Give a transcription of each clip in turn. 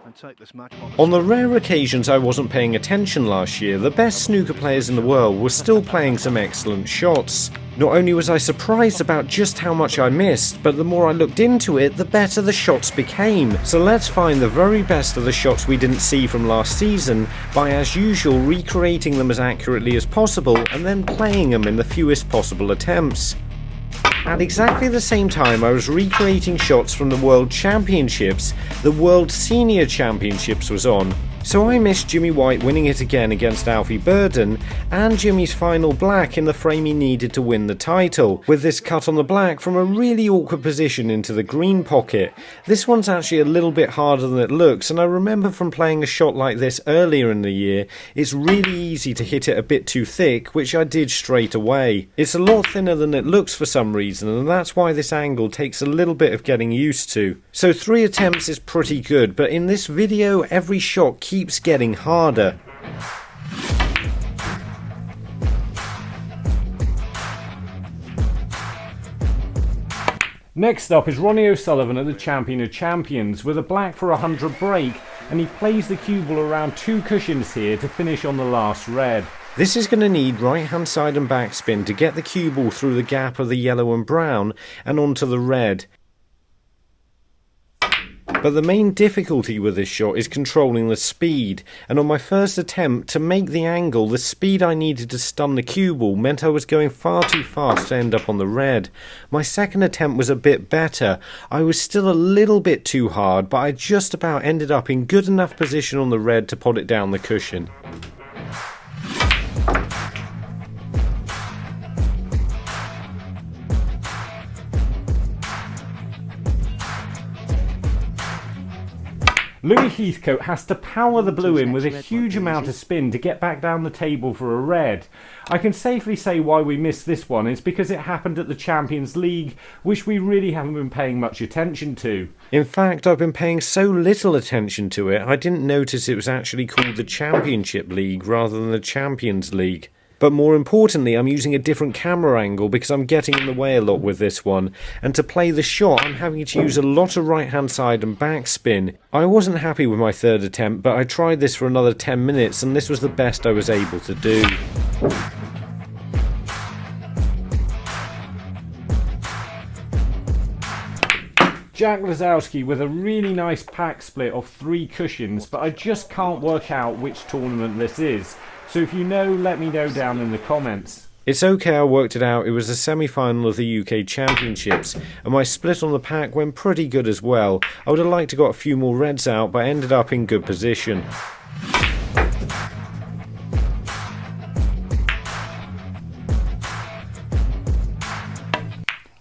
and take this match. On the rare occasions I wasn't paying attention last year, the best snooker players in the world were still playing some excellent shots. Not only was I surprised about just how much I missed, but the more I looked into it, the better the shots became. So let's find the very best of the shots we didn't see from last season by, as usual, recreating them as accurately as possible and then playing them in the fewest possible attempts. At exactly the same time I was recreating shots from the World Championships, the World Senior Championships was on. So I missed Jimmy White winning it again against Alfie Burden, and Jimmy's final black in the frame he needed to win the title, with this cut on the black from a really awkward position into the green pocket. This one's actually a little bit harder than it looks, and I remember from playing a shot like this earlier in the year, it's really easy to hit it a bit too thick, which I did straight away. It's a lot thinner than it looks for some reason, and that's why this angle takes a little bit of getting used to. So 3 attempts is pretty good, but in this video every shot keeps getting harder. Next up is Ronnie O'Sullivan at the Champion of Champions with a black for 100 break, and he plays the cue ball around 2 cushions here to finish on the last red. This is going to need right hand side and backspin to get the cue ball through the gap of the yellow and brown and onto the red. But the main difficulty with this shot is controlling the speed, and on my first attempt to make the angle, the speed I needed to stun the cue ball meant I was going far too fast to end up on the red. My second attempt was a bit better. I was still a little bit too hard, but I just about ended up in good enough position on the red to pot it down the cushion. Louis Heathcote has to power the blue in with a huge amount of spin to get back down the table for a red. I can safely say why we missed this one is because it happened at the Champions League, which we really haven't been paying much attention to. In fact, I've been paying so little attention to it, I didn't notice it was actually called the Championship League rather than the Champions League. But more importantly, I'm using a different camera angle because I'm getting in the way a lot with this one, and to play the shot I'm having to use a lot of right hand side and backspin. I wasn't happy with my third attempt, but I tried this for another 10 minutes and this was the best I was able to do. Jack Lisowski with a really nice pack split of 3 cushions, but I just can't work out which tournament this is. So if you know, let me know down in the comments. It's okay, I worked it out. It was the semi-final of the UK Championships, and my split on the pack went pretty good as well. I would have liked to got a few more reds out, but I ended up in good position.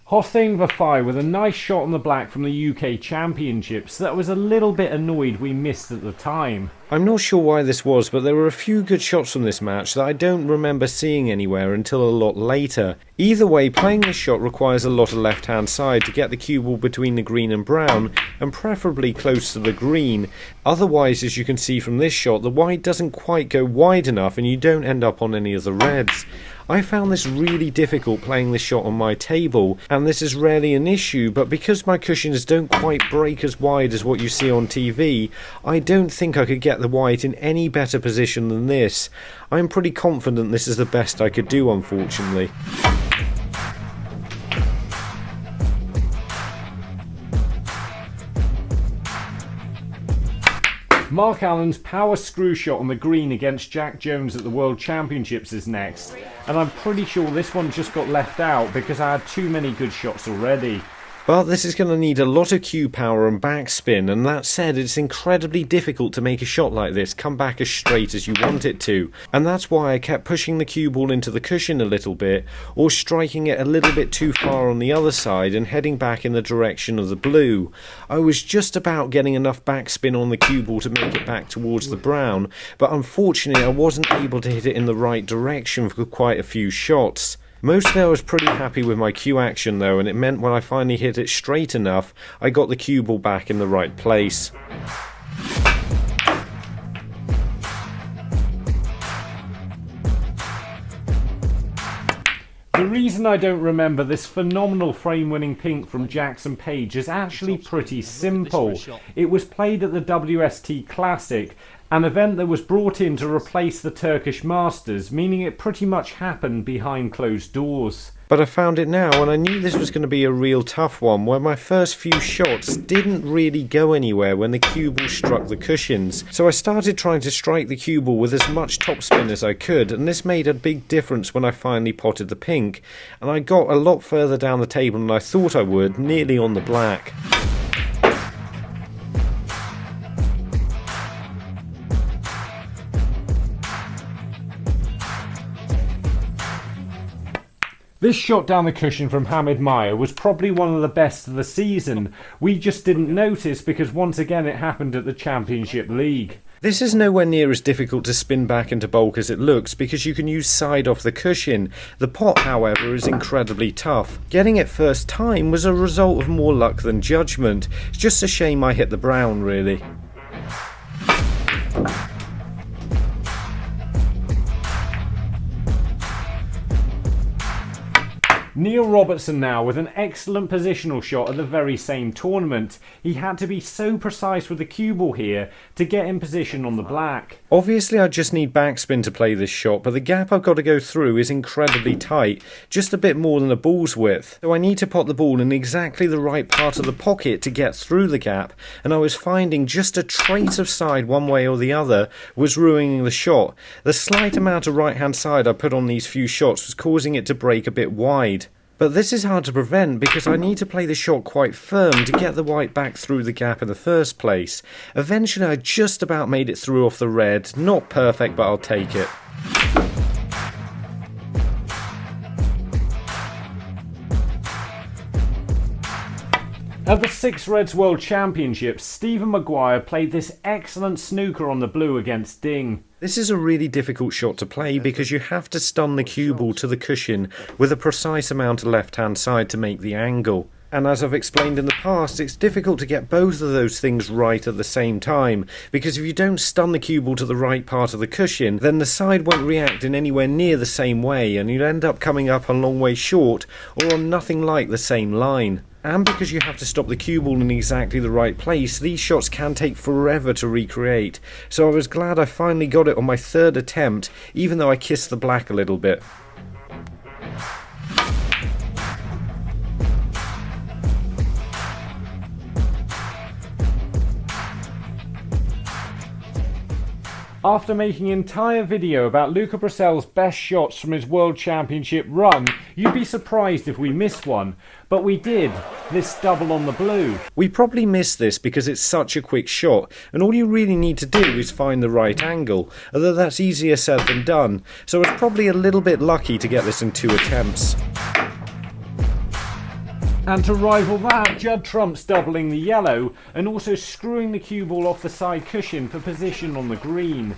Hossein Vafaei with a nice shot on the black from the UK Championships that I was a little bit annoyed we missed at the time. I'm not sure why this was, but there were a few good shots from this match that I don't remember seeing anywhere until a lot later. Either way, playing this shot requires a lot of left hand side to get the cue ball between the green and brown, and preferably close to the green. Otherwise, as you can see from this shot, the white doesn't quite go wide enough and you don't end up on any of the reds. I found this really difficult playing this shot on my table, and this is rarely an issue, but because my cushions don't quite break as wide as what you see on TV, I don't think I could get the white in any better position than this. I'm pretty confident this is the best I could do, unfortunately. Mark Allen's power screw shot on the green against Jack Jones at the World Championships is next, and I'm pretty sure this one just got left out because I had too many good shots already. But this is going to need a lot of cue power and backspin, and that said, it's incredibly difficult to make a shot like this come back as straight as you want it to, and that's why I kept pushing the cue ball into the cushion a little bit, or striking it a little bit too far on the other side and heading back in the direction of the blue. I was just about getting enough backspin on the cue ball to make it back towards the brown, but unfortunately I wasn't able to hit it in the right direction for quite a few shots. Mostly I was pretty happy with my cue action though, and it meant when I finally hit it straight enough, I got the cue ball back in the right place. The reason I don't remember this phenomenal frame-winning pink from Jackson Page is actually pretty simple. It was played at the WST Classic, an event that was brought in to replace the Turkish Masters, meaning it pretty much happened behind closed doors. But I found it now, and I knew this was going to be a real tough one, where my first few shots didn't really go anywhere when the cue ball struck the cushions. So I started trying to strike the cue ball with as much topspin as I could, and this made a big difference when I finally potted the pink. And I got a lot further down the table than I thought I would, nearly on the black. This shot down the cushion from Hammad Miah was probably one of the best of the season. We just didn't notice because once again it happened at the Championship League. This is nowhere near as difficult to spin back into bulk as it looks because you can use side off the cushion. The pot, however, is incredibly tough. Getting it first time was a result of more luck than judgment. It's just a shame I hit the brown, really. Neil Robertson now with an excellent positional shot at the very same tournament. He had to be so precise with the cue ball here to get in position on the black. Obviously I just need backspin to play this shot, but the gap I've got to go through is incredibly tight, just a bit more than a ball's width. So I need to pot the ball in exactly the right part of the pocket to get through the gap, and I was finding just a trace of side one way or the other was ruining the shot. The slight amount of right hand side I put on these few shots was causing it to break a bit wide. But this is hard to prevent because I need to play the shot quite firm to get the white back through the gap in the first place. Eventually I just about made it through off the red. Not perfect, but I'll take it. At the Six Reds World Championships, Stephen Maguire played this excellent snooker on the blue against Ding. This is a really difficult shot to play because you have to stun the cue ball to the cushion with a precise amount of left-hand side to make the angle. And as I've explained in the past, it's difficult to get both of those things right at the same time, because if you don't stun the cue ball to the right part of the cushion, then the side won't react in anywhere near the same way, and you'd end up coming up a long way short, or on nothing like the same line. And because you have to stop the cue ball in exactly the right place, these shots can take forever to recreate. So I was glad I finally got it on my third attempt, even though I kissed the black a little bit. After making an entire video about Luca Brecel's best shots from his World Championship run, you'd be surprised if we missed one. But we did, this double on the blue. We probably missed this because it's such a quick shot, and all you really need to do is find the right angle, although that's easier said than done, so I was probably a little bit lucky to get this in 2 attempts. And to rival that, Judd trumps doubling the yellow and also screwing the cue ball off the side cushion for position on the green.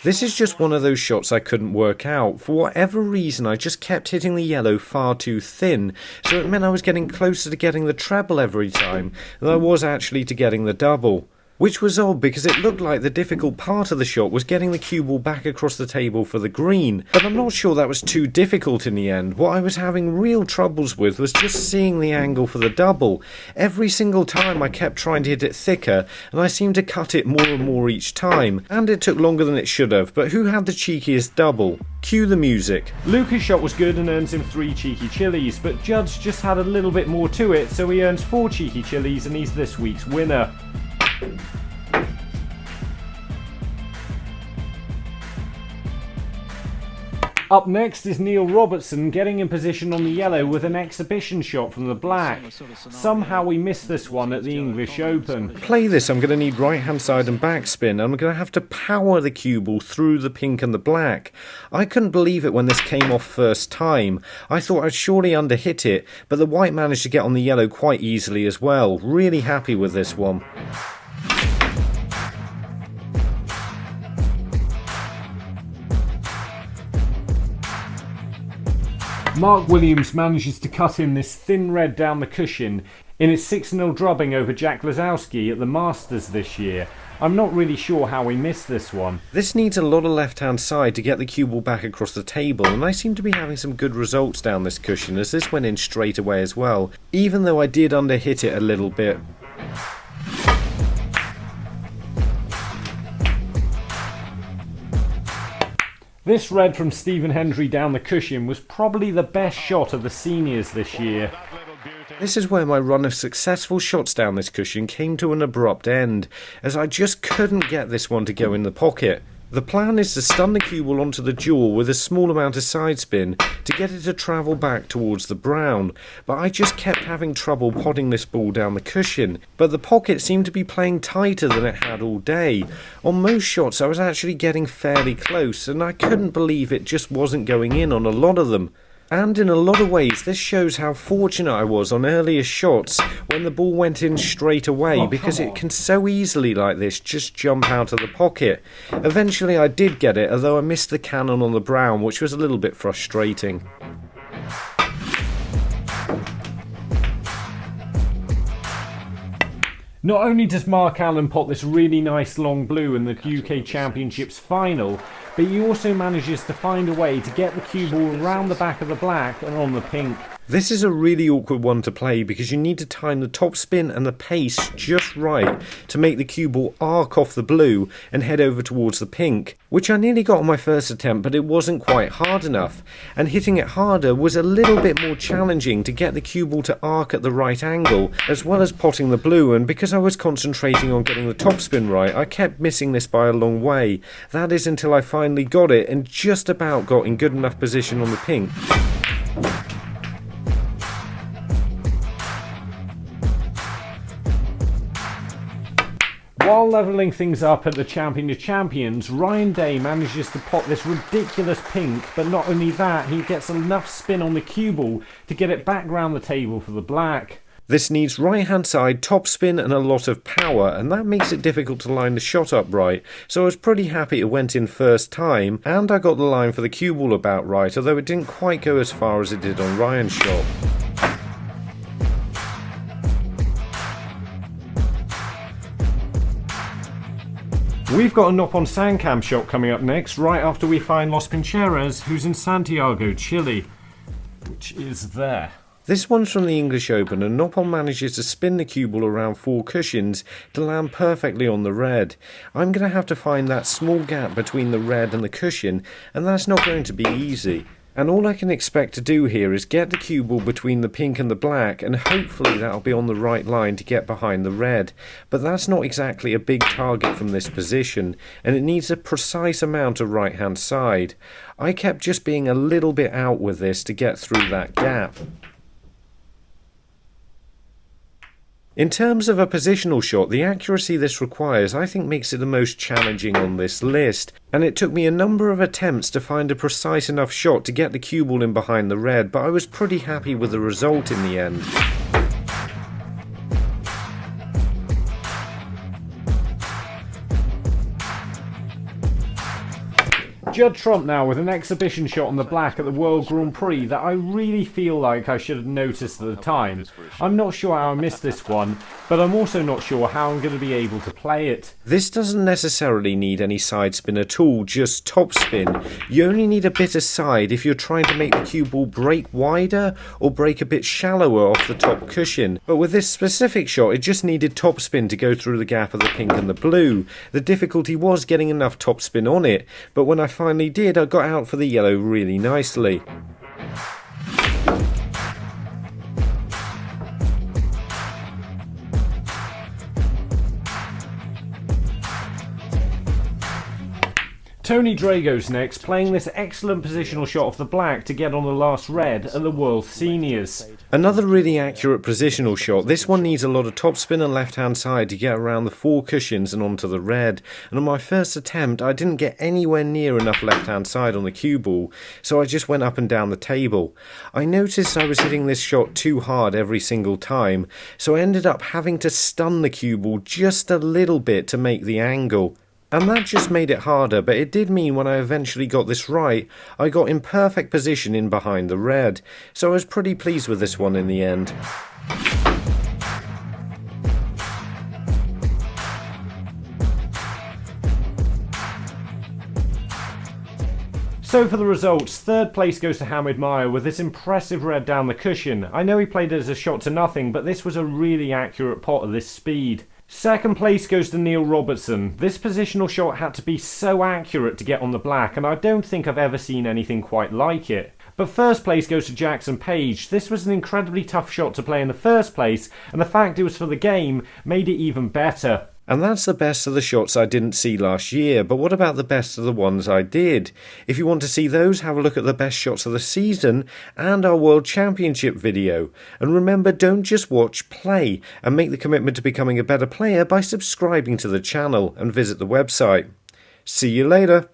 This is just one of those shots I couldn't work out. For whatever reason, I just kept hitting the yellow far too thin, so it meant I was getting closer to getting the treble every time than I was actually to getting the double. Which was odd because it looked like the difficult part of the shot was getting the cue ball back across the table for the green, but I'm not sure that was too difficult in the end. What I was having real troubles with was just seeing the angle for the double. Every single time I kept trying to hit it thicker, and I seemed to cut it more and more each time, and it took longer than it should have, but who had the cheekiest double? Cue the music. Luca's shot was good and earns him 3 cheeky chilies, but Judd's just had a little bit more to it, so he earns 4 cheeky chilies and he's this week's winner. Up next is Neil Robertson getting in position on the yellow with an exhibition shot from the black. Somehow we missed this one at the English Open. To play this, I'm going to need right hand side and backspin, and I'm going to have to power the cue ball through the pink and the black. I couldn't believe it when this came off first time. I thought I'd surely underhit it, but the white managed to get on the yellow quite easily as well. Really happy with this one. Mark Williams manages to cut in this thin red down the cushion. in his 6-0 drubbing over Jack Lisowski at the Masters this year. I'm not really sure how we missed this one. This needs a lot of left-hand side to get the cue ball back across the table, and I seem to be having some good results down this cushion as this went in straight away as well, even though I did underhit it a little bit. This red from Stephen Hendry down the cushion was probably the best shot of the seniors this year. This is where my run of successful shots down this cushion came to an abrupt end, as I just couldn't get this one to go in the pocket. The plan is to stun the cue ball onto the jaw with a small amount of side spin to get it to travel back towards the brown, but I just kept having trouble potting this ball down the cushion. But the pocket seemed to be playing tighter than it had all day. On most shots I was actually getting fairly close, and I couldn't believe it just wasn't going in on a lot of them. And in a lot of ways this shows how fortunate I was on earlier shots when the ball went in straight away, because it can so easily like this just jump out of the pocket. Eventually I did get it, although I missed the cannon on the brown, which was a little bit frustrating. Not only does Mark Allen pot this really nice long blue in the UK Championships final, but he also manages to find a way to get the cue ball around the back of the black and on the pink. This is a really awkward one to play because you need to time the top spin and the pace just right to make the cue ball arc off the blue and head over towards the pink, which I nearly got on my first attempt, but it wasn't quite hard enough, and hitting it harder was a little bit more challenging to get the cue ball to arc at the right angle, as well as potting the blue, and because I was concentrating on getting the top spin right, I kept missing this by a long way. That is until I finally got it and just about got in good enough position on the pink. While levelling things up at the Champion of Champions, Ryan Day manages to pot this ridiculous pink, but not only that, he gets enough spin on the cue ball to get it back round the table for the black. This needs right hand side, top spin and a lot of power, and that makes it difficult to line the shot up right, so I was pretty happy it went in first time, and I got the line for the cue ball about right, although it didn't quite go as far as it did on Ryan's shot. We've got a Noppon Saengkham shot coming up next, right after we find Los Pincheras, who's in Santiago, Chile, which is there. This one's from the English Open, and Noppon manages to spin the cue ball around 4 cushions to land perfectly on the red. I'm going to have to find that small gap between the red and the cushion, and that's not going to be easy. And all I can expect to do here is get the cue ball between the pink and the black, and hopefully that'll be on the right line to get behind the red. But that's not exactly a big target from this position, and it needs a precise amount of right hand side. I kept just being a little bit out with this to get through that gap. In terms of a positional shot, the accuracy this requires I think makes it the most challenging on this list, and it took me a number of attempts to find a precise enough shot to get the cue ball in behind the red, but I was pretty happy with the result in the end. Judd Trump now with an exhibition shot on the black at the World Grand Prix that I really feel like I should have noticed at the time. I'm not sure how I missed this one, but I'm also not sure how I'm going to be able to play it. This doesn't necessarily need any side spin at all, just top spin. You only need a bit of side if you're trying to make the cue ball break wider or break a bit shallower off the top cushion. But with this specific shot, it just needed top spin to go through the gap of the pink and the blue. The difficulty was getting enough top spin on it, but when I finally did, I got out for the yellow really nicely. Tony Drago's next, playing this excellent positional shot off the black to get on the last red at the World Seniors. Another really accurate positional shot. This one needs a lot of top spin and left hand side to get around the 4 cushions and onto the red, and on my first attempt I didn't get anywhere near enough left hand side on the cue ball, so I just went up and down the table. I noticed I was hitting this shot too hard every single time, so I ended up having to stun the cue ball just a little bit to make the angle. And that just made it harder, but it did mean when I eventually got this right, I got in perfect position in behind the red, so I was pretty pleased with this one in the end. So for the results, third place goes to Miah with this impressive red down the cushion. I know he played it as a shot to nothing, but this was a really accurate pot of this speed. Second place goes to Robertson. This positional shot had to be so accurate to get on the black, and I don't think I've ever seen anything quite like it. But first place goes to Jackson Page. This was an incredibly tough shot to play in the first place, and the fact it was for the game made it even better. And that's the best of the shots I didn't see last year, but what about the best of the ones I did? If you want to see those, have a look at the best shots of the season and our World Championship video. And remember, don't just watch, play, and make the commitment to becoming a better player by subscribing to the channel and visit the website. See you later.